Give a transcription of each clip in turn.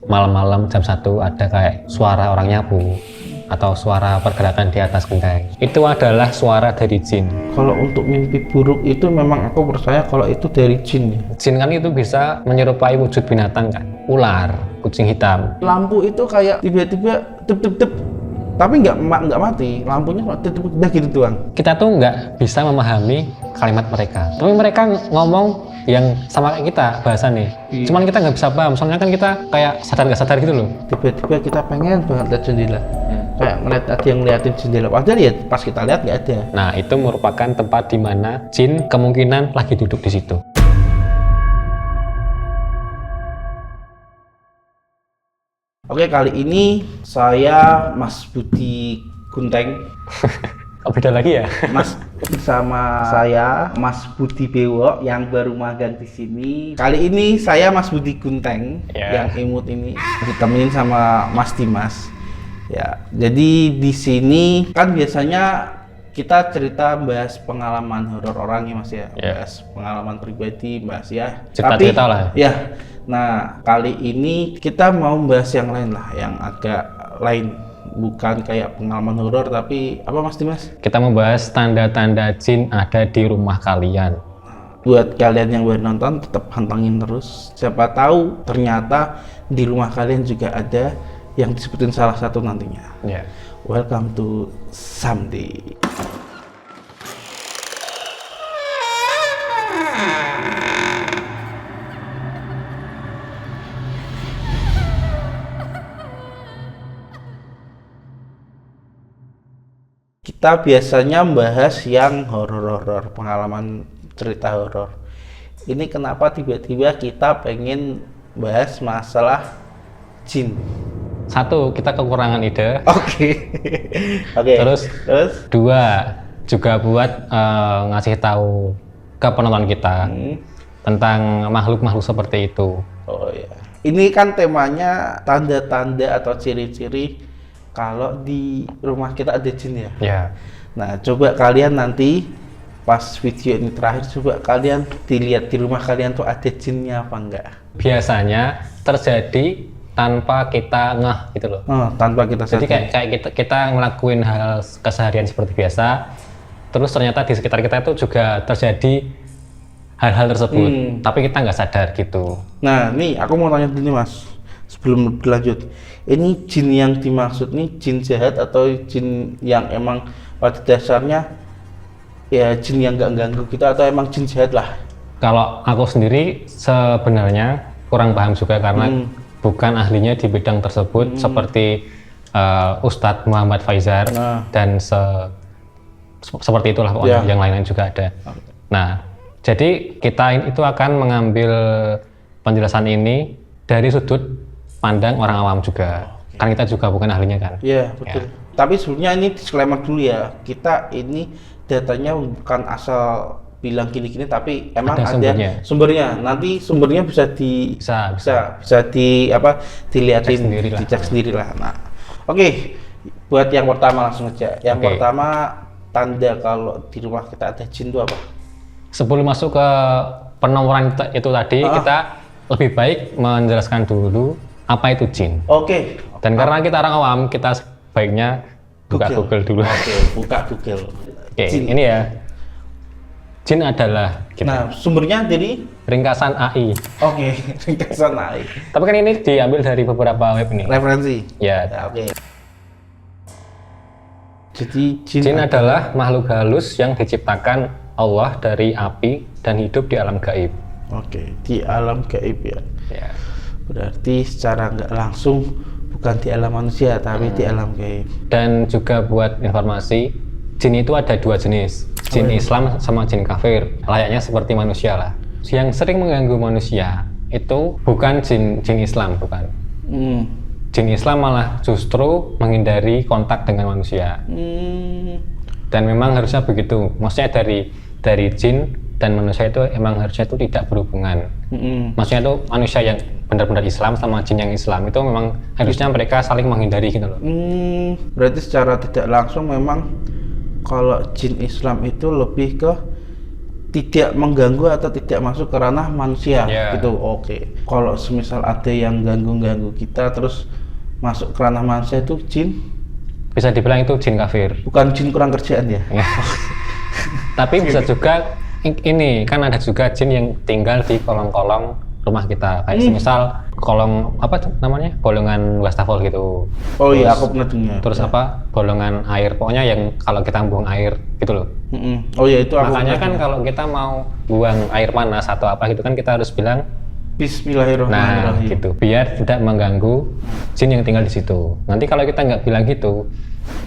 Malam-malam jam 1 ada kayak suara orang nyapu atau suara pergerakan di atas genteng. Itu adalah suara dari jin. Kalau untuk mimpi buruk itu memang aku percaya kalau itu dari jin ya. Jin kan itu bisa menyerupai wujud binatang kan, ular, kucing hitam. Lampu itu kayak tiba-tiba tep, tapi nggak mati, lampunya cuma tep udah gitu doang. Kita tuh nggak bisa memahami kalimat mereka, tapi mereka ngomong yang sama kayak kita bahasa nih. Cuman kita nggak bisa paham, soalnya kan kita kayak sadar nggak sadar gitu loh. Tiba-tiba kita pengen banget lihat jendela, kayak ngeliat ada yang ngeliatin jendela, padahal ya pas kita lihat nggak ada. Nah, itu merupakan tempat di mana jin kemungkinan lagi duduk di situ. Oke, kali ini saya Mas Budi Gunteng. Oh, beda lagi ya? Mas bersama saya Mas Budi Bewok yang baru magang di sini. Kali ini saya Mas Budi Gunteng yang imut ini ditemenin sama Mas Dimas. Ya, jadi di sini kan biasanya kita cerita bahas pengalaman horor orang ya Mas ya, bahas pengalaman pribadi Mas ya. Cerita-cerita lah. Ya. Nah, kali ini kita mau bahas yang lain lah, yang agak lain. Bukan kayak pengalaman horor, tapi apa Mas Dimas? Kita membahas tanda-tanda jin ada di rumah kalian. Buat kalian yang baru nonton, tetap pantengin terus. Siapa tahu ternyata di rumah kalian juga ada yang disebutin salah satu nantinya. Welcome to Someday. Kita biasanya membahas yang horor-horor, pengalaman cerita horor. Ini kenapa tiba-tiba kita pengen bahas masalah jin? Satu, kita kekurangan ide. Oke. Terus dua, juga buat ngasih tahu ke penonton kita tentang makhluk-makhluk seperti itu. Oh ya. Ini kan temanya tanda-tanda atau ciri-ciri kalau di rumah kita ada jin ya. Nah, coba kalian nanti pas video ini terakhir, coba kalian dilihat di rumah kalian tuh ada jinnya apa enggak. Biasanya terjadi tanpa kita ngeh gitu loh. Tanpa kita sadar. Jadi kayak kita ngelakuin hal keseharian seperti biasa, terus ternyata di sekitar kita itu juga terjadi hal-hal tersebut, tapi kita nggak sadar gitu. Nah, nih aku mau tanya dulu Mas, sebelum berlanjut. Ini jin yang dimaksud nih jin jahat atau jin yang emang pada dasarnya ya jin yang nggak ganggu kita, atau emang jin jahat lah? Kalau aku sendiri sebenarnya kurang paham juga karena bukan ahlinya di bidang tersebut seperti Ustadz Muhammad Faizar dan seperti itulah pokoknya, yang lain-lain juga ada. Nah, jadi kita itu akan mengambil penjelasan ini dari sudut pandang orang awam juga, kan kita juga bukan ahlinya kan. Iya, betul. Tapi sebenarnya ini disclaimer dulu ya, kita ini datanya bukan asal bilang gini-gini, tapi emang ada sumbernya. Nanti sumbernya bisa dilihatin, dicek sendiri lah. Nah, oke. Buat yang pertama langsung aja. Yang pertama, tanda kalau di rumah kita ada jin itu apa? Sebelum masuk ke Penomoran itu tadi, kita lebih baik menjelaskan dulu apa itu jin. Dan karena kita orang awam, kita sebaiknya buka Google dulu. Buka Google. Ini ya. Jin adalah Nah, sumbernya dari ringkasan AI. Ringkasan AI. Tapi kan ini diambil dari beberapa web nih. Referensi. Ya. Jadi jin adalah makhluk halus yang diciptakan Allah dari api dan hidup di alam gaib. Di alam gaib ya. Berarti secara nggak langsung bukan di alam manusia, tapi di alam gaib. Dan juga buat informasi, jin itu ada dua jenis, jin Islam sama jin kafir, layaknya seperti manusia lah. Yang sering mengganggu manusia itu bukan jin Islam, bukan. Jin Islam malah justru menghindari kontak dengan manusia. Dan memang harusnya begitu, maksudnya dari jin dan manusia itu emang harusnya itu tidak berhubungan. Maksudnya itu manusia yang benar-benar Islam sama jin yang Islam itu memang harusnya mereka saling menghindari gitu loh. Berarti secara tidak langsung memang kalau jin Islam itu lebih ke tidak mengganggu atau tidak masuk ke ranah manusia gitu. Oke. Kalau semisal ada yang ganggu kita terus masuk ke ranah manusia itu jin? Bisa dibilang itu jin kafir. Bukan jin kurang kerjaan ya? Tapi bisa juga ini kan ada juga jin yang tinggal di kolong-kolong rumah kita. Kayak semisal kolong apa namanya? Bolongan wastafel gitu. Oh iya, aku pernah dengar. Terus apa? Bolongan air. Pokoknya yang kalau kita buang air gitu loh. Oh iya itu aku. Makanya kan kalau kita mau buang air panas atau apa gitu kan kita harus bilang Bismillahirrahmanirrahim. Nah, gitu. Biar tidak mengganggu jin yang tinggal di situ. Nanti kalau kita nggak bilang gitu,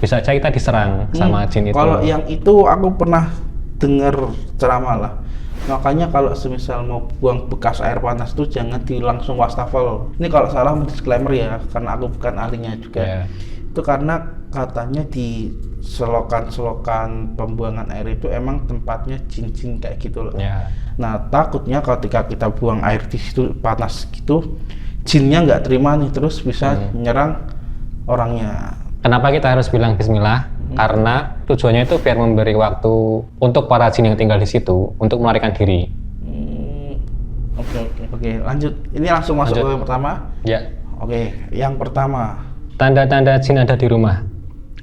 bisa aja kita diserang sama jin itu. Kalau yang itu aku pernah dengar ceramah lah. Makanya kalau semisal mau buang bekas air panas tuh jangan langsung wastafel. Ini kalau salah disclaimer ya, karena aku bukan ahlinya juga. Itu karena katanya di selokan-selokan pembuangan air itu emang tempatnya jin-jin kayak gitu loh. Nah takutnya ketika kita buang air di situ panas gitu, jinnya nggak terima nih terus bisa menyerang orangnya. Kenapa kita harus bilang Bismillah? Karena tujuannya itu biar memberi waktu untuk para jin yang tinggal di situ untuk melarikan diri. Oke, lanjut. Ini langsung masuk ke yang pertama. Ya. Oke, yang pertama. Tanda-tanda jin ada di rumah.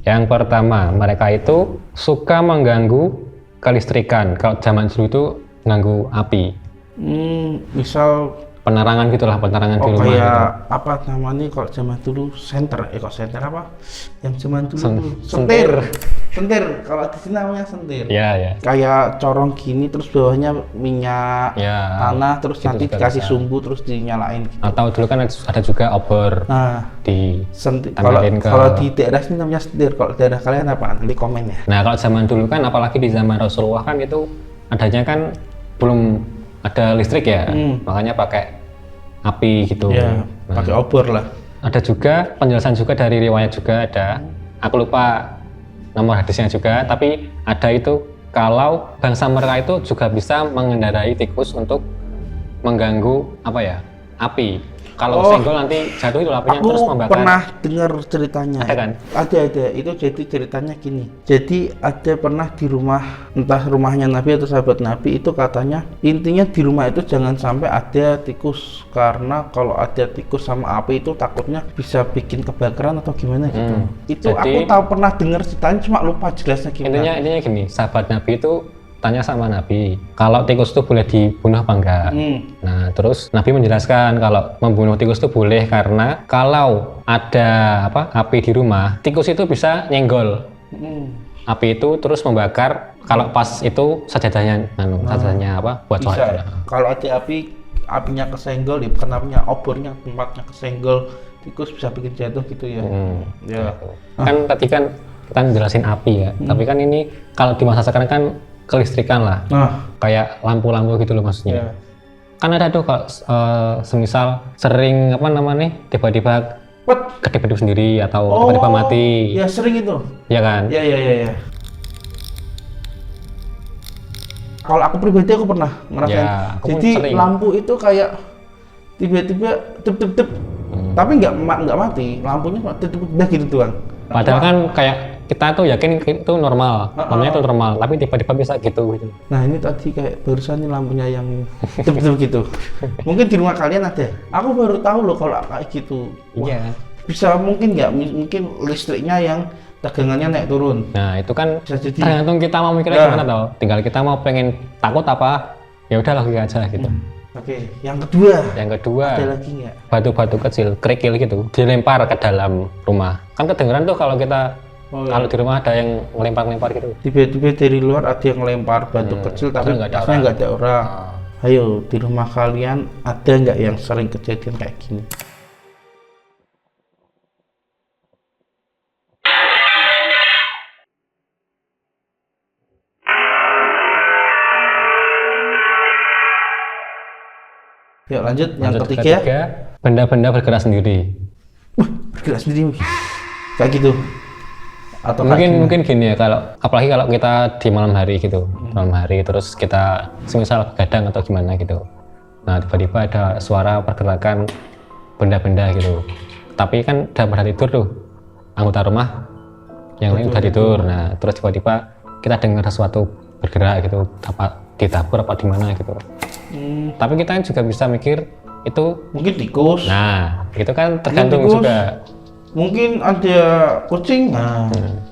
Yang pertama, mereka itu suka mengganggu kelistrikan. Kalau zaman dulu itu ganggu api. Misal penerangan gitulah, penerangan di rumah. Kayak gitu. Apa namanya kalau zaman dulu senter apa? Yang zaman dulu sentir. Kalau di sini namanya sentir. Iya. Kayak corong gini terus bawahnya minyak tanah terus gitu nanti dikasih sumbu terus dinyalain gitu. Atau dulu kan ada juga obor. Nah, di sentir. Kalau di daerah sini namanya sentir. Kalau daerah kalian apa? Nanti komen ya. Nah, kalau zaman dulu kan apalagi di zaman Rasulullah kan itu adanya kan belum ada listrik ya, makanya pakai api gitu. Ya, pakai obor lah. Ada juga penjelasan juga dari riwayat juga ada. Aku lupa nomor hadisnya juga, tapi ada itu kalau bangsa mereka itu juga bisa mengendarai tikus untuk mengganggu apa ya? Api. Kalau senggol nanti jatuh itu apinya terus membakar. Aku pernah dengar ceritanya. Ada kan? Ada. Itu jadi ceritanya gini. Jadi ada pernah di rumah, entah rumahnya Nabi atau sahabat Nabi itu katanya intinya di rumah itu jangan sampai ada tikus karena kalau ada tikus sama api itu takutnya bisa bikin kebakaran atau gimana gitu. Itu jadi, aku tahu pernah dengar ceritanya cuma lupa jelasnya gimana. Intinya gini, sahabat Nabi itu tanya sama Nabi, kalau tikus itu boleh dibunuh apa enggak? Nah, terus Nabi menjelaskan kalau membunuh tikus itu boleh karena kalau ada api di rumah, tikus itu bisa nyenggol. Api itu terus membakar kalau pas itu sajadahnya buat sholat. Kalau ada apinya kesenggol, ya bukan apinya, obornya tempatnya kesenggol, tikus bisa bikin jatuh gitu ya. Kan tadi kan kita jelasin api ya, tapi kan ini kalau di masa sekarang kan kelistrikan lah, kayak lampu-lampu gitu loh maksudnya. Kan ada tuh kalau semisal sering tiba-tiba kedip-kedip sendiri atau tiba-tiba mati. Ya sering itu. Ya kan? Ya. Kalau aku pribadi aku pernah ngerasain. Jadi lampu itu kayak tiba-tiba tep, tapi nggak mati, lampunya tep udah gitu doang. Padahal kan kayak kita tuh yakin itu normal, namanya itu normal, tapi tiba-tiba bisa gitu. Nah ini tadi kayak barusan nih lampunya yang tep-tep gitu. Mungkin di rumah kalian ada. Aku baru tahu loh kalau kayak gitu. Iya. Bisa mungkin nggak? Mungkin listriknya yang tegangannya naik turun. Nah itu kan tergantung kita mau mikirnya gimana tau. Tinggal kita mau pengen takut apa, ya udah logika aja gitu. Oke, yang kedua ada lagi nggak? Batu-batu kecil, kerikil gitu, dilempar ke dalam rumah. Kan kedengeran tuh kalau kita kalau di rumah ada yang ngelempar-lempar gitu. Tiba-tiba dari luar ada yang ngelempar batu kecil, tapi pasnya nggak ada orang. Ayo, di rumah kalian ada nggak yang sering kejadian kayak gini? Yuk lanjut, yang ketiga. Benda-benda bergerak sendiri. Bergerak sendiri? Kayak gitu? Atau mungkin gini ya, apalagi kalau kita di malam hari gitu, malam hari terus kita semisal begadang atau gimana gitu. Nah tiba-tiba ada suara pergerakan benda-benda gitu. Tapi kan udah pada tidur tuh, anggota rumah yang lain udah tidur. Nah terus tiba-tiba kita dengar sesuatu bergerak gitu, di dapur apa di mana gitu. Tapi kita juga bisa mikir itu mungkin tikus. Nah, itu kan tergantung juga. Mungkin ada kucing.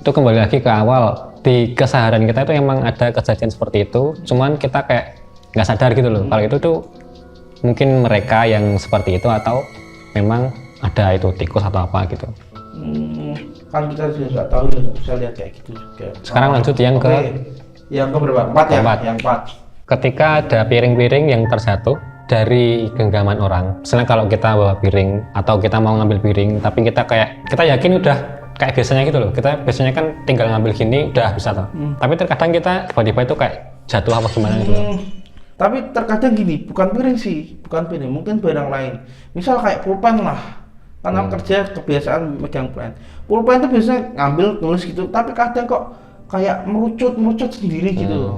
Itu kembali lagi ke awal, di keseharian kita itu emang ada kejadian seperti itu, cuman kita kayak nggak sadar gitu loh. Kalau itu tuh mungkin mereka yang seperti itu atau memang ada itu tikus atau apa gitu. Kan kita juga nggak tahu ya, bisa lihat kayak gitu juga. Sekarang lanjut yang ke berapa? 4 ya? Keempat. Yang 4. Ketika ada piring-piring yang terjatuh dari genggaman orang. Misalnya kalau kita bawa piring atau kita mau ngambil piring, tapi kita yakin udah kayak biasanya gitu loh. Kita biasanya kan tinggal ngambil gini udah bisa toh. Tapi terkadang kita tiba-tiba itu kayak jatuh apa gimana gitu loh. Tapi terkadang gini, bukan piring, mungkin barang lain. Misal kayak pulpen lah. Karena kerja kebiasaan megang pulpen. Pulpen itu biasanya ngambil nulis gitu, tapi kadang kok kayak merucut sendiri gitu.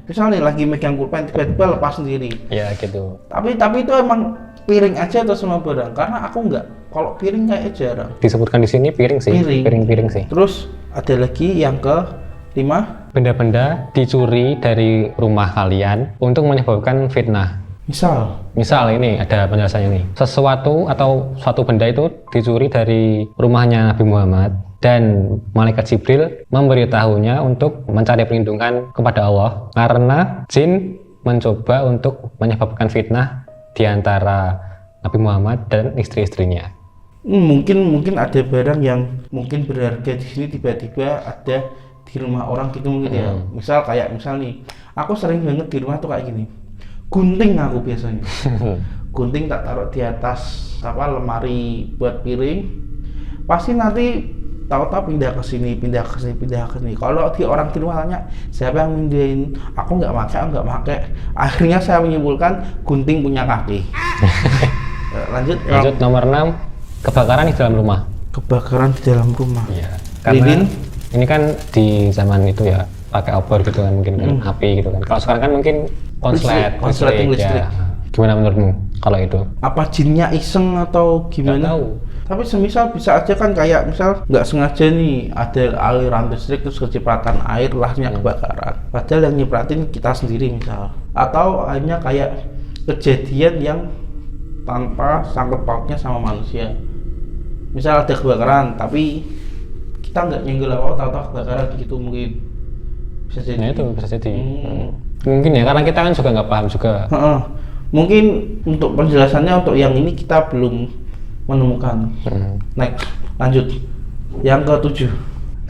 Misalnya lagi megang pulpen tiba-tiba lepas sendiri. Ya gitu. Tapi itu emang piring aja atau semua barang? Karena aku enggak. Kalau piring kayak jarang. Disebutkan di sini piring sih. Piring sih. Terus ada lagi yang ke-5. Benda-benda dicuri dari rumah kalian untuk menyebabkan fitnah. Misal ini ada penjelasannya nih. Sesuatu atau suatu benda itu dicuri dari rumahnya Nabi Muhammad dan malaikat Jibril memberitahunya untuk mencari perlindungan kepada Allah karena jin mencoba untuk menyebabkan fitnah di antara Nabi Muhammad dan istri-istrinya. Mungkin ada barang yang mungkin berharga di sini tiba-tiba ada di rumah orang gitu mungkin ya. Misal nih, aku sering banget di rumah tuh kayak gini. Gunting aku biasanya. Gunting tak taruh di atas lemari buat piring. Pasti nanti tahu-tahu pindah ke sini. Kalau orang di rumah tanya siapa yang mindahin, aku nggak pakai. Akhirnya saya menyimpulkan gunting punya kaki. Lanjut nomor 6, kebakaran di dalam rumah. Iya. Karena ini kan di zaman itu ya pakai obor gitu kan, mungkin kan api gitu kan. Kalau sekarang kan mungkin konsleting listrik. Ya. Gimana menurutmu kalau itu? Apa jinnya iseng atau gimana? Nggak tahu. Tapi semisal bisa aja kan kayak misal nggak sengaja nih ada aliran listrik terus kecipratan air lahnya kebakaran. Padahal yang nyipratin kita sendiri misal. Atau hanya kayak kejadian yang tanpa sangkut pautnya sama manusia. Misal ada kebakaran tapi kita nggak nyenggol apa tahu-tahu kebakaran gitu mungkin. Bisa jadi. Nah, itu bisa jadi. Mungkin ya karena kita kan juga nggak paham juga. Mungkin untuk penjelasannya untuk yang ini kita belum menemukan. Next, lanjut. Yang ke-7.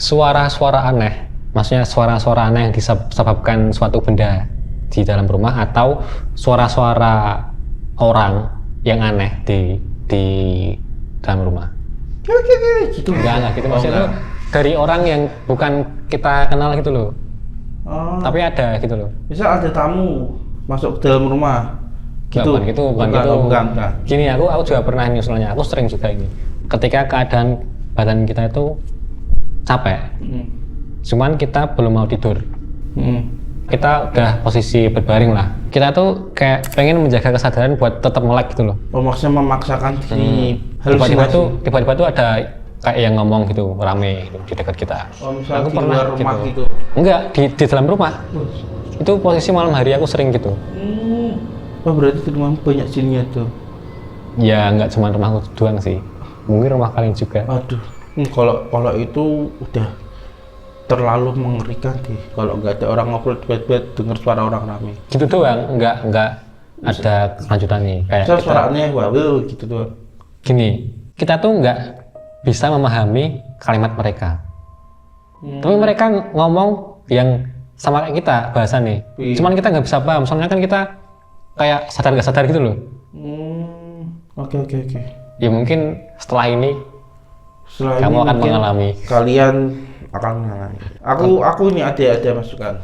Suara-suara aneh. Maksudnya suara-suara aneh yang disebabkan suatu benda di dalam rumah atau suara-suara orang yang aneh di dalam rumah. Gitu. Enggak gitu maksudnya dari orang yang bukan kita kenal gitu loh. Tapi ada gitu loh. Misal ada tamu masuk ke dalam rumah. Gitu. Bukan gitu. Gini aku juga pernah nyusulnya. Aku sering juga ini. Ketika keadaan badan kita itu capek, cuman kita belum mau tidur. Kita udah posisi berbaring lah. Kita tuh kayak pengen menjaga kesadaran buat tetap melek gitu loh. Maksudnya memaksakan diri. Tiba-tiba tuh ada kayak yang ngomong gitu rame gitu, di dekat kita. Aku di pernah luar rumah gitu. Enggak, di dalam rumah. Itu posisi malam hari aku sering gitu. Berarti di rumah banyak jinnya tuh. Ya nggak cuma rumahku doang sih. Mungkin rumah kalian juga. Aduh. Kalau itu udah terlalu mengerikan deh. Kalau nggak ada orang ngobrol tiba-tiba dengar suara orang rame. Gitu doang, nggak ada kelanjutannya. Kayak suaranya wawil gitu doang. Gini, kita tuh nggak bisa memahami kalimat mereka. Tapi mereka ngomong yang sama kayak kita bahasa nih. Cuman kita nggak bisa paham. Soalnya kan kita kayak sadar nggak sadar gitu loh. Oke. Ya mungkin setelah ini kamu akan mengalami. Kalian akan mengalami. Aku ini ada masukan.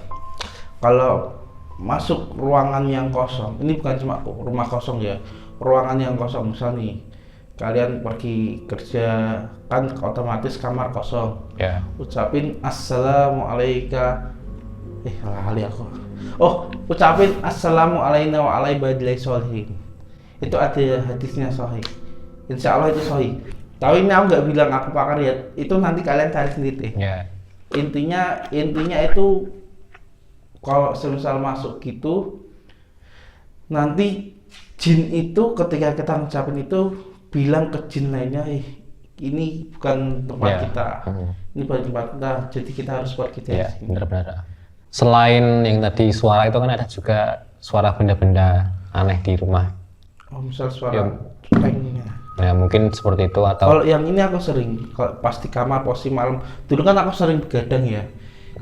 Kalau masuk ruangan yang kosong, ini bukan cuma rumah kosong ya, ruangan yang kosong. Misal nih, kalian pergi kerja kan otomatis kamar kosong. Ya. Ucapin assalamualaikum. Lali aku. Ucapin assalamualaikum wa ala ibadillahis sholihin. Itu ada hadisnya sahih. Insya Allah itu sahih. Tapi ini aku nggak bilang aku pakar ya. Itu nanti kalian cari sendiri. Ya. Intinya itu kalau semisal masuk gitu, nanti jin itu ketika kita ngucapin itu bilang ke jin lainnya, ini bukan tempat kita, ini bukan tempat kita, jadi kita harus pergi dari sini. Benar-benar. Selain yang tadi suara itu kan ada juga suara benda-benda aneh di rumah. Oh, misal suara pengnya. Ya mungkin seperti itu atau. Kalau yang ini aku sering, kalau pas di kamar posisi malam, dulu kan aku sering begadang ya.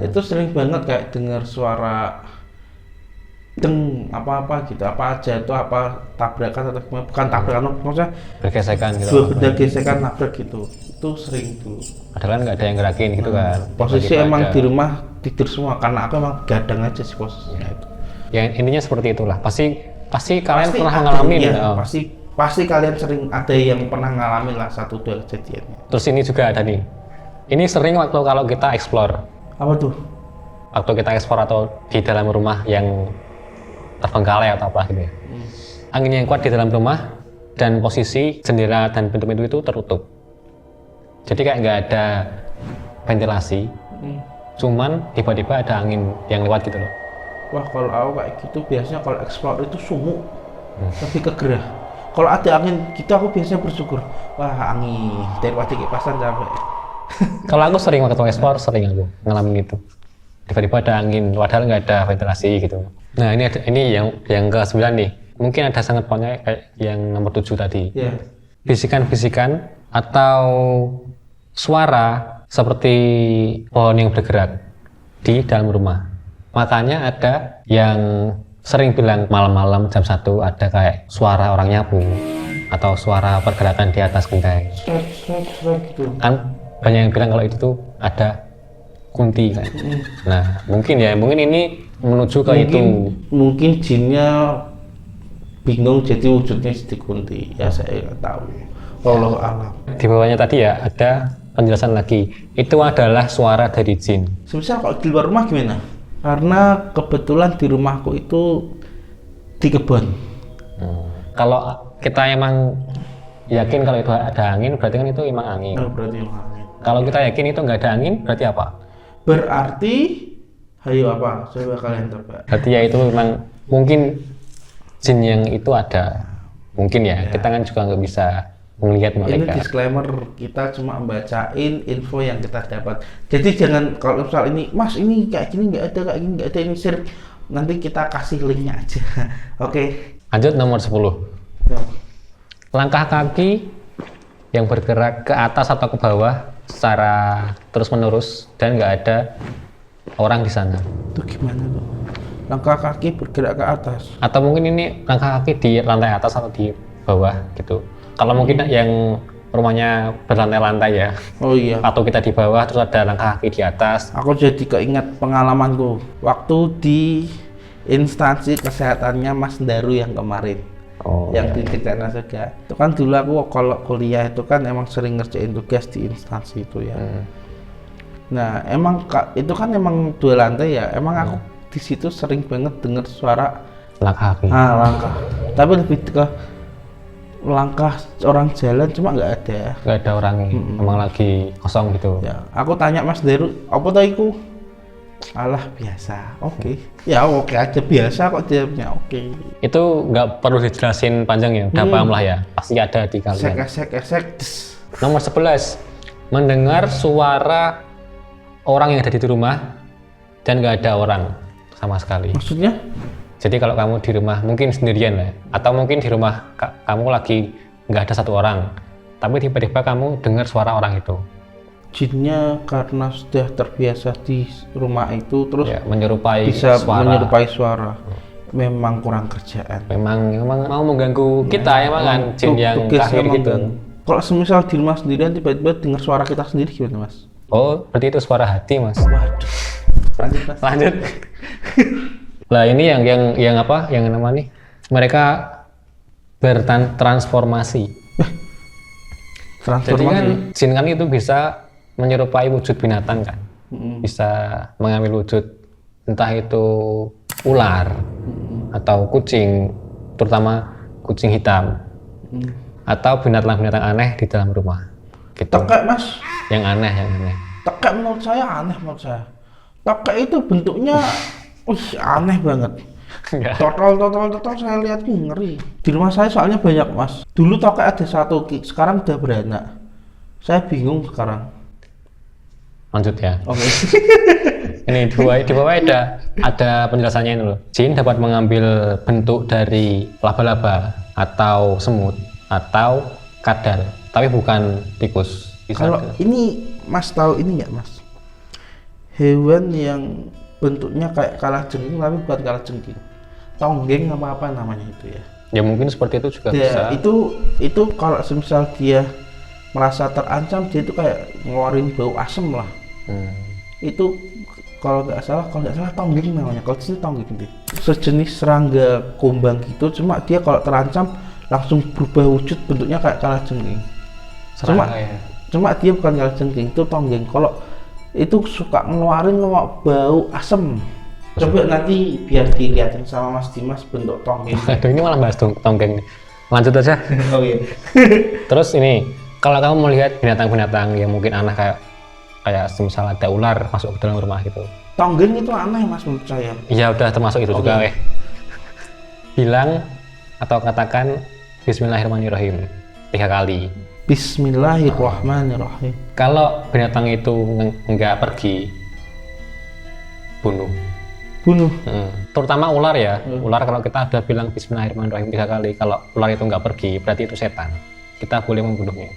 Itu sering banget kayak dengar suara deng apa-apa gitu, apa aja itu, apa tabrakan atau bukan tabrakan, maksudnya Bergesekan gitu. dua benda gesekan nabrak gitu. Itu sering tuh. Padahal nggak ada yang gerakin gitu kan. Posisi Tiba-tiba emang ada. di rumah tidur semua karena aku emang begadang aja sih posisinya itu. Ya intinya seperti itulah. Pasti kalian pernah ada, ngalamin ya, ya. pasti kalian sering ada yang pernah ngalamin lah 1-2 kejadiannya. Terus ini juga ada nih. Ini sering waktu kalau kita explore. Apa tuh? Waktu kita explore atau di dalam rumah yang terbengkalai atau apa gitu ya. Angin yang kuat di dalam rumah dan posisi jendela dan pintu-pintu itu tertutup. Jadi kayak nggak ada ventilasi. Cuman tiba-tiba ada angin yang lewat gitu loh. Wah, kalau aku kayak gitu biasanya kalau explore itu sumuk, lebih ke gerah. Kalau ada angin gitu aku biasanya bersyukur. Wah, angin daripada kipasan capek. Kalau aku sering waktu explore sering aku ngalamin itu. Tiba-tiba ada angin, padahal nggak ada ventilasi gitu. Nah ini yang ke-9 nih. Mungkin ada sangat poinnya kayak yang nomor 7 tadi. Yeah. Bisikan-bisikan atau suara seperti pohon yang bergerak di dalam rumah. Makanya ada yang sering bilang malam-malam jam 1 ada kayak suara orang nyapu atau suara pergerakan di atas genteng. Srek gitu. Kan banyak yang bilang kalau itu tuh ada kunti kan. Nah mungkin ini menuju ke itu. Mungkin jinnya bingung jadi wujudnya jadi kunti. Ya saya nggak tahu. Wallahu alam. Di bawahnya tadi ya ada penjelasan lagi. Itu adalah suara dari jin. Semisal kalau di luar rumah gimana? Karena kebetulan di rumahku itu di kebun. Kalau kita emang yakin kalau itu ada angin, berarti kan itu emang angin. Oh, berarti angin. Kalau kita yakin itu nggak ada angin, berarti apa? Berarti, ayo apa? Coba kalian tebak. Berarti ya itu memang mungkin jin yang itu ada. Mungkin ya. Kita kan juga nggak bisa melihat Ini mereka. disclaimer, kita cuma bacain info yang kita dapat. Jadi jangan kalau misal ini, Mas ini kayak gini nggak ada, kayak gini nggak ada, ini sir. Nanti kita kasih linknya aja. Oke. Lanjut nomor 10. Ya. Langkah kaki yang bergerak ke atas atau ke bawah secara terus-menerus dan nggak ada orang di sana. Itu gimana tuh? Langkah kaki bergerak ke atas. Atau mungkin ini langkah kaki di lantai atas atau di bawah gitu. Kalau mungkin yang rumahnya berlantai-lantai ya. Oh iya. Atau kita di bawah terus ada langkah kaki di atas. Aku jadi keinget pengalamanku waktu di instansi kesehatannya Mas Daru yang kemarin. Oh, yang di Diktator Surga. Itu kan dulu aku kalau kuliah itu kan emang sering ngerjain tugas di instansi itu ya. Nah, emang itu kan emang 2 lantai ya. Emang aku di situ sering banget dengar suara langkah kaki. langkah. Tapi lebih ke langkah orang jalan cuma nggak ada. Nggak ada orang, emang lagi kosong gitu. Ya, aku tanya Mas Daru, apa tuh iku? Alah biasa. Oke. Ya oke aja biasa kok jawabnya. Oke. Itu nggak perlu dijelasin panjang ya, udah paham lah ya. Pasti ada di kalian. Esek. Nomor 11, mendengar suara orang yang ada di rumah dan nggak ada orang sama sekali. Maksudnya? Jadi kalau kamu di rumah mungkin sendirian lah, atau mungkin di rumah kamu lagi nggak ada satu orang, tapi tiba-tiba kamu dengar suara orang itu. Jinnya karena sudah terbiasa di rumah itu terus Ya, menyerupai bisa suara. menyerupai suara. Memang kurang kerjaan. Memang mau mengganggu kita emang kan jin yang Tugasnya kafir gitu. mengganggu. Kalau semisal di rumah sendirian tiba-tiba dengar suara kita sendiri gimana Mas? Oh, berarti itu suara hati Mas. Waduh. Lanjut Mas. Lanjut. Lah ini yang apa? Yang nama nih? Mereka bertransformasi. Jadi kan jin kan itu bisa menyerupai wujud binatang kan. Bisa mengambil wujud entah itu ular atau kucing, terutama kucing hitam. Atau binatang-binatang aneh di dalam rumah. Gitu. Tekek Mas. Yang aneh. Tekek menurut saya aneh menurut saya. Tekek itu bentuknya Wih, aneh banget. Enggak. Total saya lihat ngeri. Di rumah saya soalnya banyak mas. Dulu toke ada satu, sekarang udah beranak. Saya bingung sekarang. Lanjut ya. Oke. Ini di bawah ada penjelasannya ini loh. Jin dapat mengambil bentuk dari laba-laba atau semut atau kadal, tapi bukan tikus. Kalau ini mas tahu ini nggak mas? Hewan yang bentuknya kayak kalajengking tapi bukan kalajengking. Tonggeng apa namanya itu ya? Ya mungkin seperti itu juga Ya, bisa. itu kalau semisal dia merasa terancam, dia itu kayak ngeluarin bau asem lah. Itu kalau nggak salah tonggeng namanya. Kalau di sini tonggeng deh. Sejenis serangga kumbang gitu, cuma dia kalau terancam langsung berubah wujud, bentuknya kayak kalajengking. Cuma dia bukan kalajengking, itu tonggeng. Kalau itu suka ngeluarin bau asem. Coba nanti biar dilihatin sama Mas Dimas bentuk tonggeng. Aduh, ini malah bahas tonggeng. Lanjut aja. Oh iya. Terus ini, kalau kamu melihat binatang-binatang yang mungkin aneh kayak semisal ada ular masuk ke dalam rumah gitu. Tonggeng itu aneh mas menurut saya. Iya udah termasuk itu juga. Bilang atau katakan Bismillahirrahmanirrahim 3 kali. Bismillahirrahmanirrahim. Kalau binatang itu nggak pergi, bunuh. Terutama ular ya. Ular kalau kita udah bilang Bismillahirrahmanirrahim 3 kali, kalau ular itu nggak pergi, berarti itu setan. Kita boleh membunuhnya.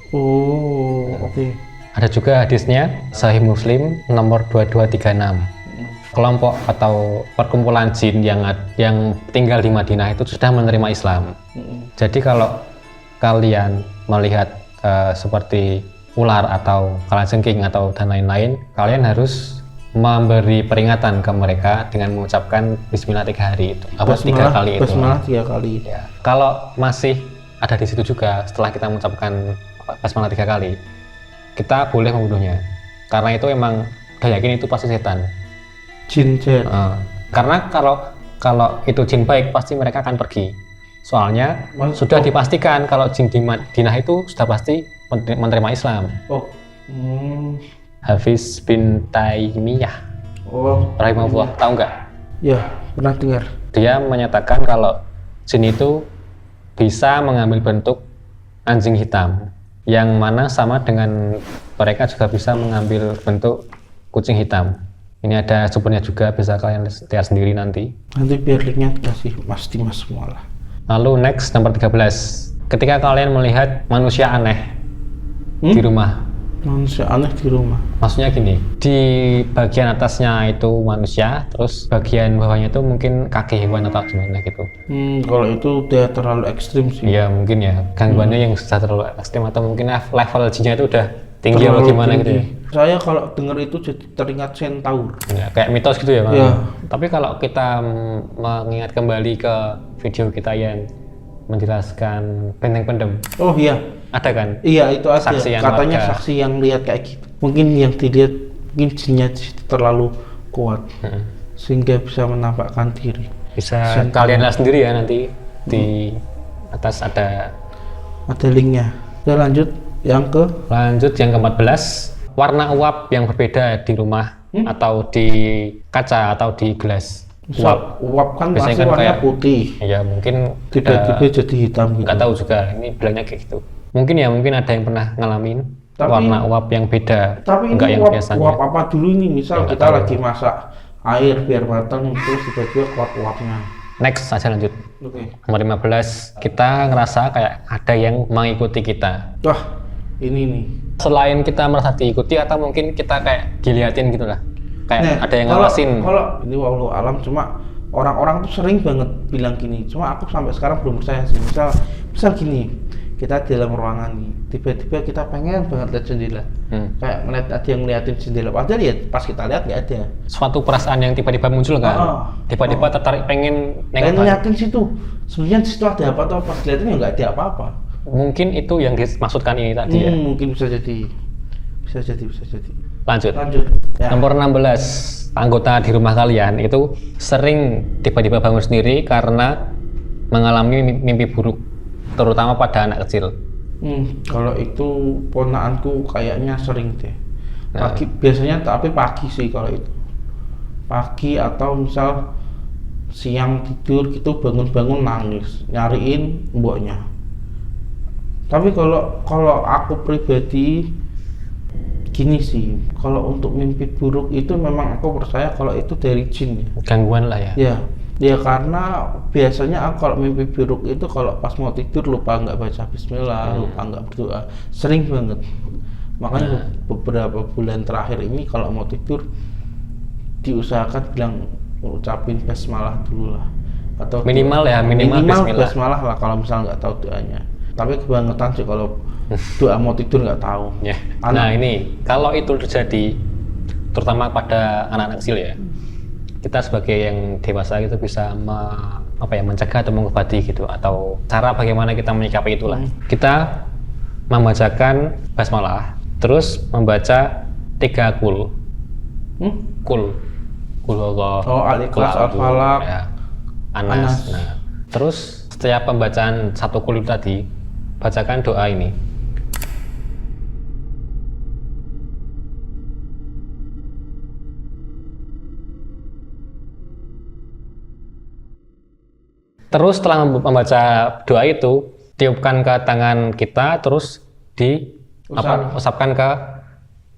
Oke. Ada juga hadisnya Sahih Muslim nomor 2236. Kelompok atau perkumpulan jin yang tinggal di Madinah itu sudah menerima Islam. Jadi kalau kalian melihat seperti ular atau kalajengking atau dan lain-lain, kalian harus memberi peringatan ke mereka dengan mengucapkan Bismillah 3 hari itu. Apa 3 kali itu? Bismillah 3 kali. Ya. Kalau masih ada di situ juga setelah kita mengucapkan Bismillah 3 kali, kita boleh membunuhnya. Karena itu emang udah yakin itu pasti setan. Jin. Karena kalau itu jin baik pasti mereka akan pergi. Soalnya sudah dipastikan kalau jin di Madinah itu sudah pasti menerima Islam. Hafiz bin Taimiyah rahimahullah, tahu nggak? Ya, pernah dengar. Dia menyatakan kalau jin itu bisa mengambil bentuk anjing hitam, yang mana sama dengan mereka juga bisa mengambil bentuk kucing hitam. Ini ada sumbernya juga, bisa kalian lihat sendiri nanti. Nanti biar linknya dikasih Mas Dimas semua lah. Lalu next nomor 13. Ketika kalian melihat manusia aneh di rumah. Manusia aneh di rumah. Maksudnya gini, di bagian atasnya itu manusia, terus bagian bawahnya itu mungkin kaki hewan atau gimana gitu. Kalau itu udah terlalu ekstrim sih. Iya mungkin ya, gangguannya yang sudah terlalu ekstrim atau mungkin level jinnya itu udah tinggi atau gimana gitu ya. Saya kalau dengar itu jadi teringat centaur. Ya, kayak mitos gitu ya, Ya. Tapi kalau kita mengingat kembali ke video kita yang menjelaskan benteng pendem. Oh iya. Ada kan? Iya itu ada. Saksi Katanya warga. saksi yang lihat kayak gitu. Mungkin yang dilihat mungkin jinnya terlalu kuat sehingga bisa menampakkan diri. Bisa kalian lihat sendiri ya nanti di atas ada linknya. Kita lanjut yang ke-14. Warna uap yang berbeda di rumah atau di kaca atau di gelas. Uap kan biasanya pasti kan warna kayak putih. Ya mungkin Tiba-tiba jadi hitam gitu. nggak tahu juga, ini bilangnya kayak gitu. Mungkin ada yang pernah ngalamin warna uap yang beda. Tapi enggak ini yang biasanya. uap apa dulu ini? Misal Ya, kita lagi masak air biar matang terus tiba-tiba kuat uapnya. Next aja lanjut. Oke. Nomor 15, kita ngerasa kayak ada yang mengikuti kita. Wah, ini nih. Selain kita merasa diikuti atau mungkin kita kayak dilihatin gitu lah. Kayak ada yang kalau ngawasin. ini wallahu alam, cuma orang-orang tuh sering banget bilang gini. Cuma aku sampai sekarang belum percaya sih. Misal gini, kita di dalam ruangan nih, tiba-tiba kita pengen banget lihat jendela. Kayak ngeliat ada yang ngeliatin jendela. Padahal ya pas kita lihat nggak ada. Suatu perasaan yang tiba-tiba muncul kan? Tiba-tiba tertarik pengen nengok. Ngeliatin situ. Sebenarnya di situ ada apa, atau pas liatin ya nggak ada apa-apa. Mungkin itu yang dimaksudkan ini tadi ya. Mungkin bisa jadi. Lanjut. Ya. Nomor 16. Anggota di rumah kalian itu sering tiba-tiba bangun sendiri karena mengalami mimpi buruk, terutama pada anak kecil. Kalau itu ponakanku kayaknya sering deh. Biasanya tapi pagi sih kalau itu. Pagi atau misal siang tidur gitu bangun-bangun nangis nyariin mboknya. Tapi kalau aku pribadi gini sih, kalau untuk mimpi buruk itu memang aku percaya kalau itu dari jin ya. Gangguan lah ya. Ya karena biasanya aku kalau mimpi buruk itu kalau pas mau tidur lupa nggak baca bismillah, lupa nggak berdoa, sering banget. Makanya beberapa bulan terakhir ini kalau mau tidur diusahakan bilang ucapin basmalah dulu lah, atau minimal bismillah. Basmalah lah kalau misalnya nggak tahu doanya. Tapi kebangetan sih kalau doa mau tidur nggak tahu. Ya. Nah ini kalau itu terjadi terutama pada anak-anak kecil ya, kita sebagai yang dewasa itu bisa mencegah atau mengobati gitu, atau cara bagaimana kita menyikapi itulah. Kita membacakan basmalah, terus membaca 3 kul. Kul Allah. Oh, Al-Ikhlas, Al-Falaq, ya, Anas. Nah, terus setiap pembacaan 1 kul itu tadi, bacakan doa ini. Terus setelah membaca doa itu, tiupkan ke tangan kita, terus usapkan ke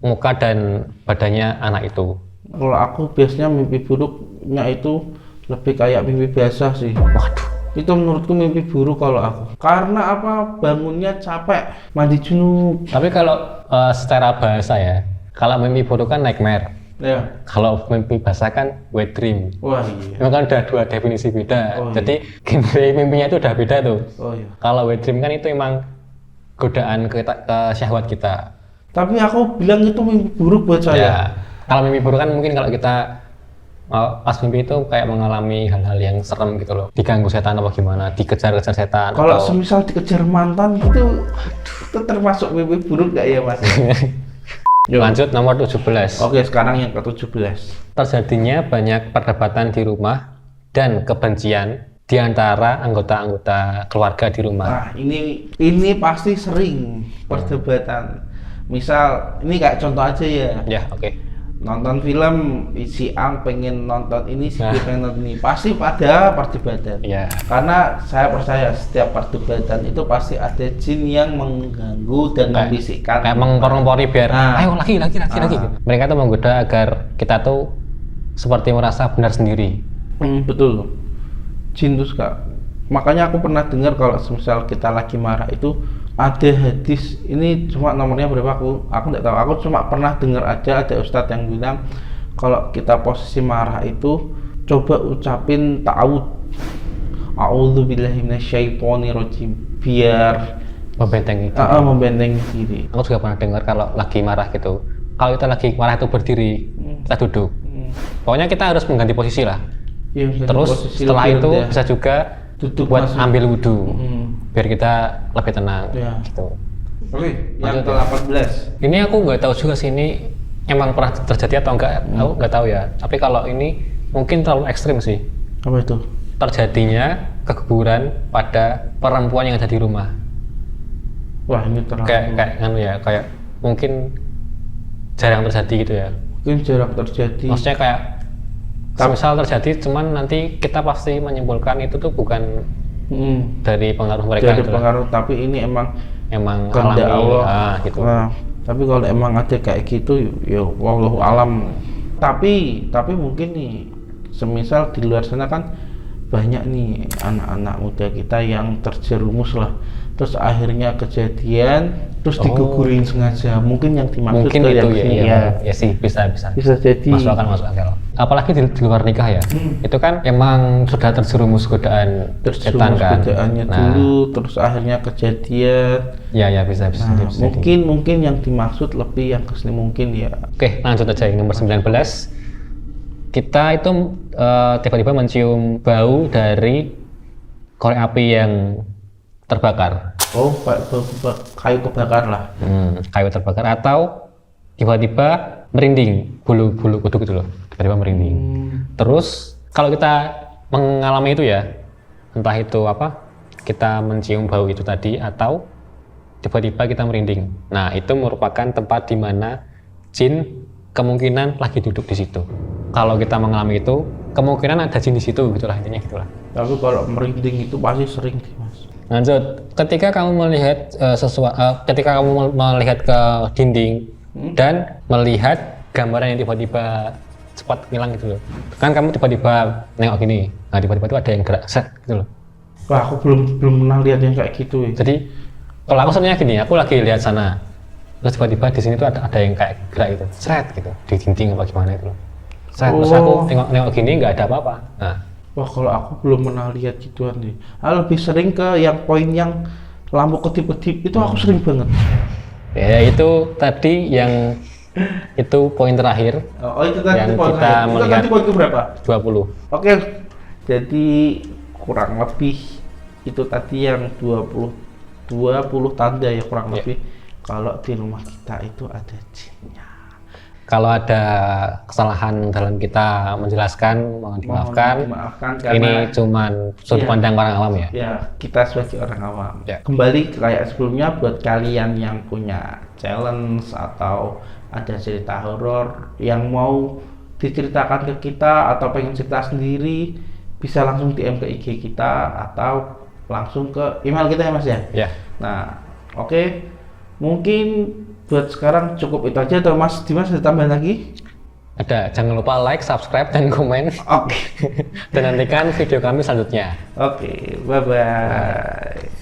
muka dan badannya anak itu. Kalau aku biasanya mimpi buruknya itu lebih kayak mimpi biasa sih. Waduh, itu menurutku mimpi buruk kalau aku. Karena apa? Bangunnya capek, mandi junub. Tapi kalau secara bahasa ya, kalau mimpi buruk kan nightmare. Ya. Kalau mimpi basah kan wet dream. Wah iya. Itu kan udah 2 definisi beda. Oh, iya. Jadi genre mimpinya itu udah beda tuh. Oh iya. Kalau wet dream kan itu emang godaan ke syahwat kita. Tapi aku bilang itu mimpi buruk buat saya. Ya, kalau mimpi buruk kan mungkin kalau kita pas mimpi itu kayak mengalami hal-hal yang serem gitu loh. Diganggu setan apa gimana, dikejar-kejar setan. Kalau semisal dikejar mantan itu termasuk mimpi buruk nggak ya Mas? Lanjut nomor 17. Oke, sekarang yang ke-17. Terjadinya banyak perdebatan di rumah dan kebencian di antara anggota-anggota keluarga di rumah. Nah, ini pasti sering perdebatan. Misal, ini kayak contoh aja ya. Ya, oke. Nonton film, si A pengen nonton ini, si B pengen nonton ini. Pasti ada perdebatan. Ya. Karena saya percaya setiap perdebatan itu pasti ada jin yang mengganggu dan membisikkan. Kayak mengkompori biar, ayo lagi. Mereka tuh menggoda agar kita tuh seperti merasa benar sendiri. Betul. Jin tuh suka. Makanya aku pernah dengar kalau misal kita lagi marah itu ada hadis, ini cuma nomornya berapa aku nggak tahu. Aku cuma pernah dengar aja ada ustadz yang bilang kalau kita posisi marah itu coba ucapin ta'awud, a'udzubillahi minasyaitonirrajim, biar membentengi diri. Aku juga pernah dengar kalau lagi marah gitu, kalau kita lagi marah itu berdiri, kita duduk. Pokoknya kita harus mengganti posisi lah. Ya, terus setelah itu bisa juga duduk buat ambil wudhu, biar kita lebih tenang. Ya. Gitu. Oke, yang ke-18. Ini aku nggak tahu juga sih, ini emang pernah terjadi atau enggak, aku nggak tahu ya. Tapi kalau ini mungkin terlalu ekstrim sih. Apa itu? Terjadinya keguguran pada perempuan yang ada di rumah. Wah, ini terlalu kayak mungkin jarang terjadi gitu ya. Mungkin jarang terjadi. Maksudnya kayak misal terjadi, cuman nanti kita pasti menyimpulkan itu tuh bukan dari pengaruh mereka. Dari pengaruh, tapi ini emang alami Allah. Gitu. Nah, tapi kalau emang ada kayak gitu, ya wallahu alam. Tapi mungkin nih, semisal di luar sana kan banyak nih anak-anak muda kita yang terjerumus lah. Terus akhirnya kejadian, terus digugurin sengaja. Mungkin yang dimaksud mungkin itu ya sih, bisa jadi. Masuk akal. Apalagi di luar nikah ya, itu kan emang sudah terjerumus godaan setan kan. Godaannya dulu, terus akhirnya kejadian. Ya bisa. Mungkin yang dimaksud lebih yang kesini mungkin ya. Oke, lanjut aja yang nomor 19. Kita itu tiba-tiba mencium bau dari korek api yang terbakar. Oh, kayu kebakar lah. Kayu terbakar, atau tiba-tiba merinding, bulu kuduk gitu loh, tiba-tiba merinding. Terus kalau kita mengalami itu ya, entah itu apa, kita mencium bau itu tadi atau tiba-tiba kita merinding. Nah, itu merupakan tempat di mana jin kemungkinan lagi duduk di situ. Kalau kita mengalami itu, kemungkinan ada jin di situ gitulah, intinya gitulah. Tapi kalau merinding itu pasti sering sih Mas. Lanjut, ketika kamu melihat ketika kamu melihat ke dinding dan melihat gambaran yang tiba-tiba cepat hilang gitu loh. Kan kamu tiba-tiba nengok gini, nah tiba-tiba itu ada yang gerak set gitu loh. Wah, aku belum pernah lihat yang kayak gitu ya. Jadi kalau aku sebenarnya gini, aku lagi lihat sana, terus tiba-tiba di sini tuh ada yang kayak gerak gitu, set gitu di dinding apa gimana itu loh. Set, terus aku nengok gini nggak ada apa-apa. Nah. Wah, kalau aku belum pernah lihat gituan nih. Lebih sering ke yang poin yang lampu kedip-kedip itu aku sering banget. Ya itu tadi yang itu poin terakhir. Oh itu tadi yang poin kita terakhir. melihat. Itu tadi poin keberapa? 20. Oke. Jadi kurang lebih itu tadi yang 20 tanda ya kurang lebih. Kalau di rumah kita itu ada jinnya. Kalau ada kesalahan dalam kita menjelaskan, mohon dimaafkan. Ini cuman sudut pandang orang awam ya. Ya, kita sebagai orang awam. Ya. Kembali kayak sebelumnya, buat kalian yang punya challenge atau ada cerita horor yang mau diceritakan ke kita atau pengen cerita sendiri, bisa langsung DM ke IG kita atau langsung ke email kita ya Mas ya. Ya. Nah, oke. Mungkin buat sekarang cukup itu aja, atau Mas Dimas ada tambahan lagi? Ada, jangan lupa like, subscribe, dan komen. Oke. Dan nantikan video kami selanjutnya. Oke, bye-bye.